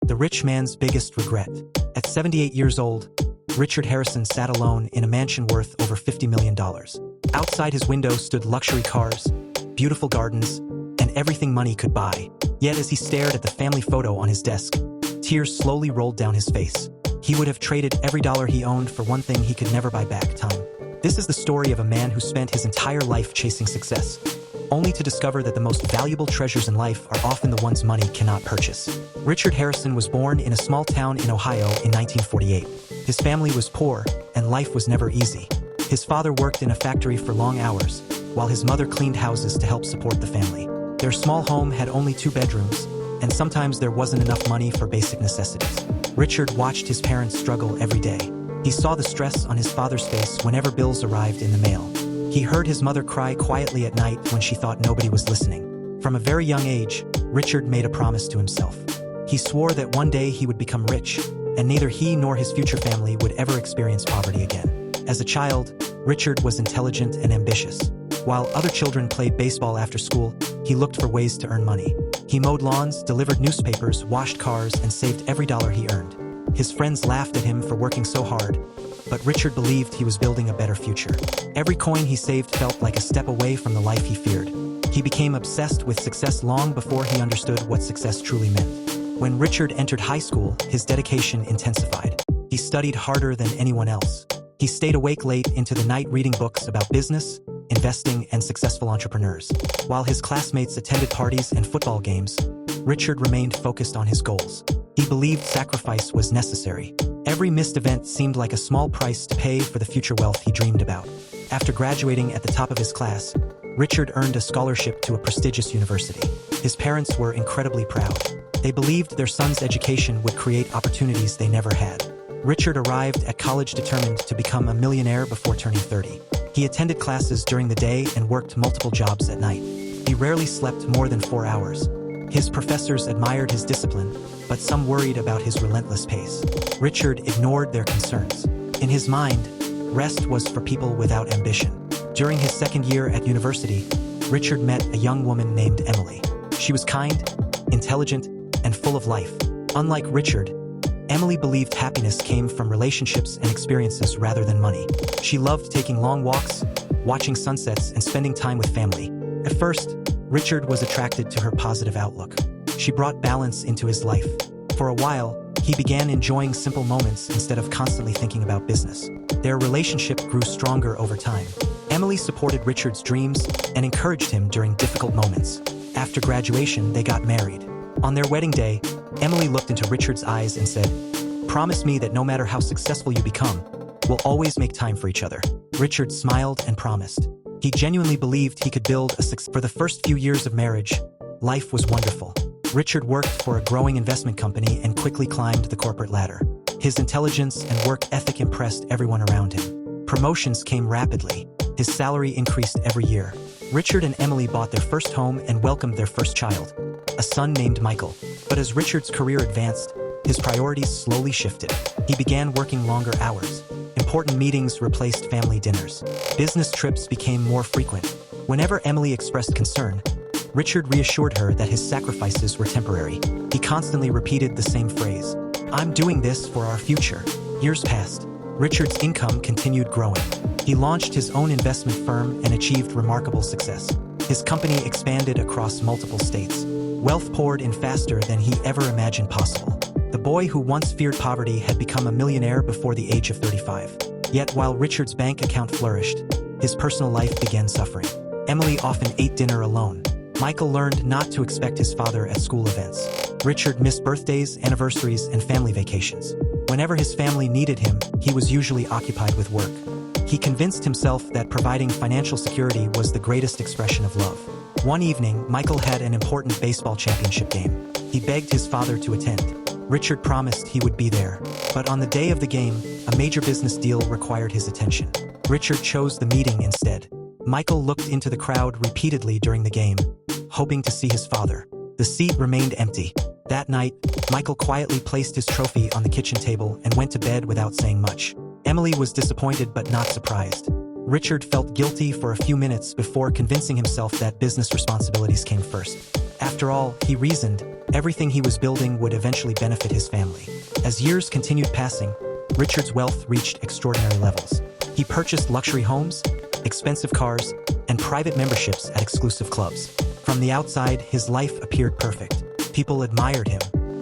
The rich man's biggest regret. At 78 years old, Richard Harrison sat alone in a mansion worth over $50 million. Outside his window stood luxury cars, beautiful gardens, and everything money could buy. Yet as he stared at the family photo on his desk, tears slowly rolled down his face. He would have traded every dollar he owned for one thing he could never buy back: time. This is the story of a man who spent his entire life chasing success, only to discover that the most valuable treasures in life are often the ones money cannot purchase. Richard Harrison was born in a small town in Ohio in 1948. His family was poor, and life was never easy. His father worked in a factory for long hours, while his mother cleaned houses to help support the family. Their small home had only 2 bedrooms, and sometimes there wasn't enough money for basic necessities. Richard watched his parents struggle every day. He saw the stress on his father's face whenever bills arrived in the mail. He heard his mother cry quietly at night when she thought nobody was listening. From a very young age, Richard made a promise to himself. He swore that one day he would become rich, and neither he nor his future family would ever experience poverty again. As a child, Richard was intelligent and ambitious. While other children played baseball after school, he looked for ways to earn money. He mowed lawns, delivered newspapers, washed cars, and saved every dollar he earned. His friends laughed at him for working so hard, but Richard believed he was building a better future. Every coin he saved felt like a step away from the life he feared. He became obsessed with success long before he understood what success truly meant. When Richard entered high school, his dedication intensified. He studied harder than anyone else. He stayed awake late into the night reading books about business, investing, and successful entrepreneurs. While his classmates attended parties and football games, Richard remained focused on his goals. He believed sacrifice was necessary. Every missed event seemed like a small price to pay for the future wealth he dreamed about. After graduating at the top of his class, Richard earned a scholarship to a prestigious university. His parents were incredibly proud. They believed their son's education would create opportunities they never had. Richard arrived at college determined to become a millionaire before turning 30. He attended classes during the day and worked multiple jobs at night. He rarely slept more than 4 hours. His professors admired his discipline, but some worried about his relentless pace. Richard ignored their concerns. In his mind, rest was for people without ambition. During his second year at university, Richard met a young woman named Emily. She was kind, intelligent, and full of life. Unlike Richard, Emily believed happiness came from relationships and experiences rather than money. She loved taking long walks, watching sunsets, and spending time with family. At first, Richard was attracted to her positive outlook. She brought balance into his life. For a while, he began enjoying simple moments instead of constantly thinking about business. Their relationship grew stronger over time. Emily supported Richard's dreams and encouraged him during difficult moments. After graduation, they got married. On their wedding day, Emily looked into Richard's eyes and said, "Promise me that no matter how successful you become, we'll always make time for each other." Richard smiled and promised. He genuinely believed he could build a success. For the first few years of marriage, life was wonderful. Richard worked for a growing investment company and quickly climbed the corporate ladder. His intelligence and work ethic impressed everyone around him. Promotions came rapidly. His salary increased every year. Richard and Emily bought their first home and welcomed their first child, a son named Michael. But as Richard's career advanced, his priorities slowly shifted. He began working longer hours. Important meetings replaced family dinners. Business trips became more frequent. Whenever Emily expressed concern, Richard reassured her that his sacrifices were temporary. He constantly repeated the same phrase, "I'm doing this for our future." Years passed. Richard's income continued growing. He launched his own investment firm and achieved remarkable success. His company expanded across multiple states. Wealth poured in faster than he ever imagined possible. The boy who once feared poverty had become a millionaire before the age of 35. Yet while Richard's bank account flourished, his personal life began suffering. Emily often ate dinner alone. Michael learned not to expect his father at school events. Richard missed birthdays, anniversaries, and family vacations. Whenever his family needed him, he was usually occupied with work. He convinced himself that providing financial security was the greatest expression of love. One evening, Michael had an important baseball championship game. He begged his father to attend. Richard promised he would be there. But on the day of the game, a major business deal required his attention. Richard chose the meeting instead. Michael looked into the crowd repeatedly during the game, hoping to see his father. The seat remained empty. That night, Michael quietly placed his trophy on the kitchen table and went to bed without saying much. Emily was disappointed but not surprised. Richard felt guilty for a few minutes before convincing himself that business responsibilities came first. After all, he reasoned, everything he was building would eventually benefit his family. As years continued passing, Richard's wealth reached extraordinary levels. He purchased luxury homes, expensive cars, and private memberships at exclusive clubs. From the outside, his life appeared perfect. People admired him.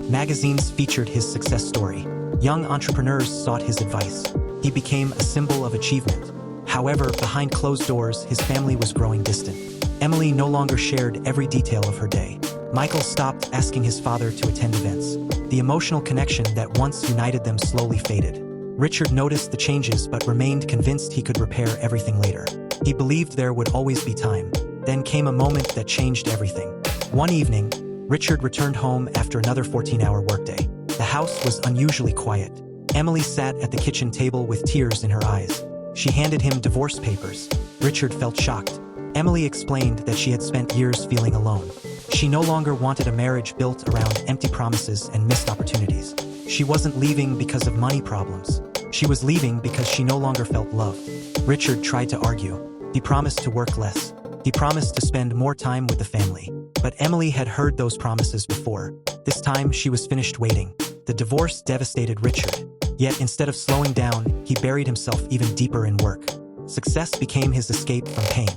Magazines featured his success story. Young entrepreneurs sought his advice. He became a symbol of achievement. However, behind closed doors, his family was growing distant. Emily no longer shared every detail of her day. Michael stopped asking his father to attend events. The emotional connection that once united them slowly faded. Richard noticed the changes but remained convinced he could repair everything later. He believed there would always be time. Then came a moment that changed everything. One evening, Richard returned home after another 14-hour workday. The house was unusually quiet. Emily sat at the kitchen table with tears in her eyes. She handed him divorce papers. Richard felt shocked. Emily explained that she had spent years feeling alone. She no longer wanted a marriage built around empty promises and missed opportunities. She wasn't leaving because of money problems. She was leaving because she no longer felt loved. Richard tried to argue. He promised to work less. He promised to spend more time with the family. But Emily had heard those promises before. This time, she was finished waiting. The divorce devastated Richard. Yet instead of slowing down, he buried himself even deeper in work. Success became his escape from pain.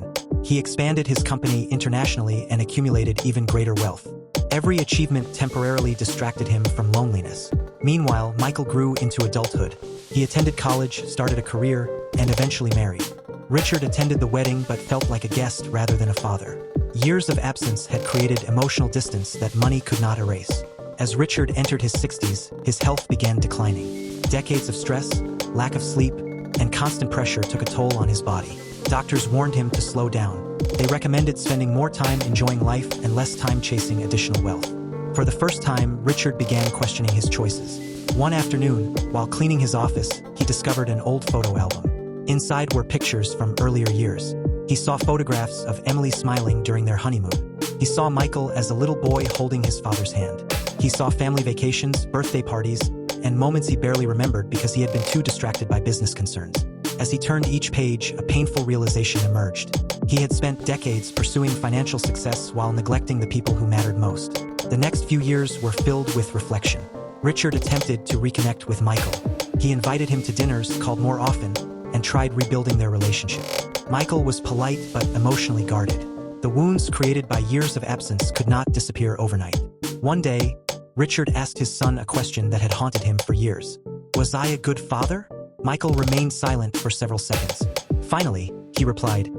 He expanded his company internationally and accumulated even greater wealth. Every achievement temporarily distracted him from loneliness. Meanwhile, Michael grew into adulthood. He attended college, started a career, and eventually married. Richard attended the wedding but felt like a guest rather than a father. Years of absence had created emotional distance that money could not erase. As Richard entered his 60s, his health began declining. Decades of stress, lack of sleep, and constant pressure took a toll on his body. Doctors warned him to slow down. They recommended spending more time enjoying life and less time chasing additional wealth. For the first time, Richard began questioning his choices. One afternoon, while cleaning his office, he discovered an old photo album. Inside were pictures from earlier years. He saw photographs of Emily smiling during their honeymoon. He saw Michael as a little boy holding his father's hand. He saw family vacations, birthday parties, and moments he barely remembered because he had been too distracted by business concerns. As he turned each page, a painful realization emerged. He had spent decades pursuing financial success while neglecting the people who mattered most. The next few years were filled with reflection. Richard attempted to reconnect with Michael. He invited him to dinners, called more often, and tried rebuilding their relationship. Michael was polite but emotionally guarded. The wounds created by years of absence could not disappear overnight. One day, Richard asked his son a question that had haunted him for years. "Was I a good father?" Michael remained silent for several seconds. Finally, he replied,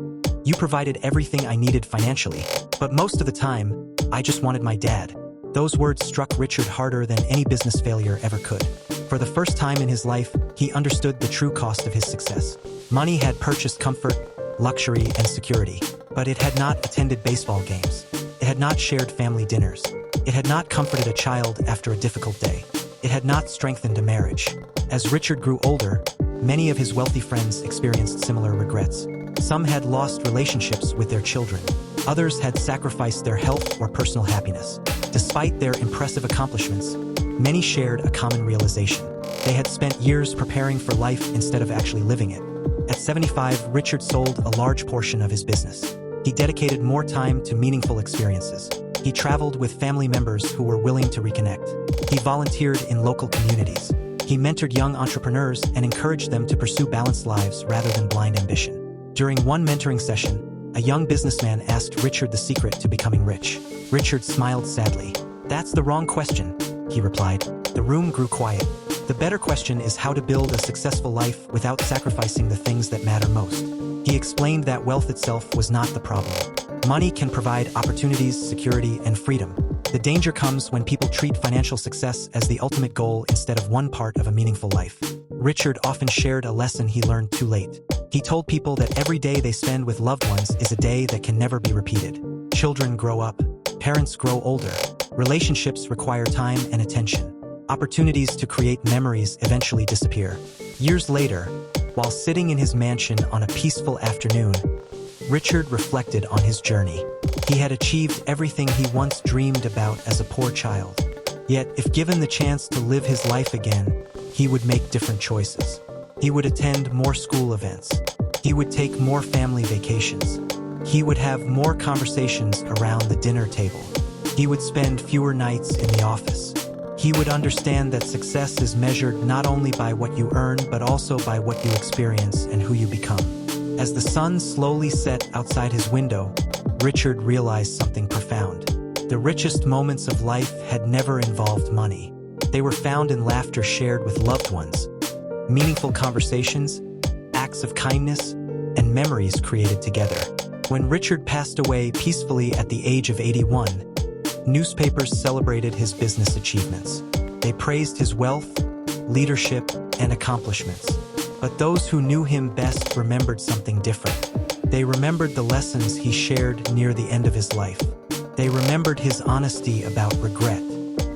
"You provided everything I needed financially, but most of the time, I just wanted my dad." Those words struck Richard harder than any business failure ever could. For the first time in his life, he understood the true cost of his success. Money had purchased comfort, luxury, and security, but it had not attended baseball games. It had not shared family dinners. It had not comforted a child after a difficult day. It had not strengthened a marriage. As Richard grew older, many of his wealthy friends experienced similar regrets. Some had lost relationships with their children. Others had sacrificed their health or personal happiness. Despite their impressive accomplishments, many shared a common realization. They had spent years preparing for life instead of actually living it. At 75, Richard sold a large portion of his business. He dedicated more time to meaningful experiences. He traveled with family members who were willing to reconnect. He volunteered in local communities. He mentored young entrepreneurs and encouraged them to pursue balanced lives rather than blind ambition. During one mentoring session, a young businessman asked Richard the secret to becoming rich. Richard smiled sadly. "That's the wrong question," he replied. The room grew quiet. The better question is how to build a successful life without sacrificing the things that matter most. He explained that wealth itself was not the problem. Money can provide opportunities, security, and freedom. The danger comes when people treat financial success as the ultimate goal instead of one part of a meaningful life. Richard often shared a lesson he learned too late. He told people that every day they spend with loved ones is a day that can never be repeated. Children grow up. Parents grow older. Relationships require time and attention. Opportunities to create memories eventually disappear. Years later, while sitting in his mansion on a peaceful afternoon, Richard reflected on his journey. He had achieved everything he once dreamed about as a poor child. Yet, if given the chance to live his life again, he would make different choices. He would attend more school events. He would take more family vacations. He would have more conversations around the dinner table. He would spend fewer nights in the office. He would understand that success is measured not only by what you earn, but also by what you experience and who you become. As the sun slowly set outside his window, Richard realized something profound. The richest moments of life had never involved money. They were found in laughter shared with loved ones, meaningful conversations, acts of kindness, and memories created together. When Richard passed away peacefully at the age of 81, newspapers celebrated his business achievements. They praised his wealth, leadership, and accomplishments. But those who knew him best remembered something different. They remembered the lessons he shared near the end of his life. They remembered his honesty about regret.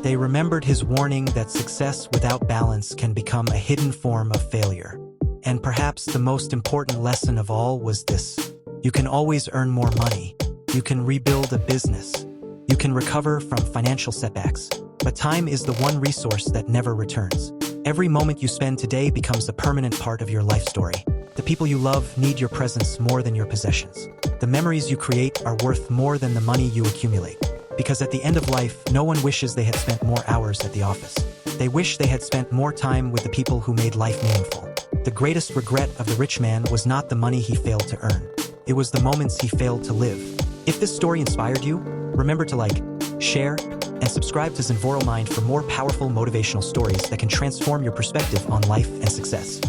They remembered his warning that success without balance can become a hidden form of failure. And perhaps the most important lesson of all was this: you can always earn more money. You can rebuild a business. You can recover from financial setbacks. But time is the one resource that never returns. Every moment you spend today becomes a permanent part of your life story. The people you love need your presence more than your possessions. The memories you create are worth more than the money you accumulate. Because at the end of life, no one wishes they had spent more hours at the office. They wish they had spent more time with the people who made life meaningful. The greatest regret of the rich man was not the money he failed to earn. It was the moments he failed to live. If this story inspired you, remember to like, share, and subscribe to Zenvoro Mind for more powerful motivational stories that can transform your perspective on life and success.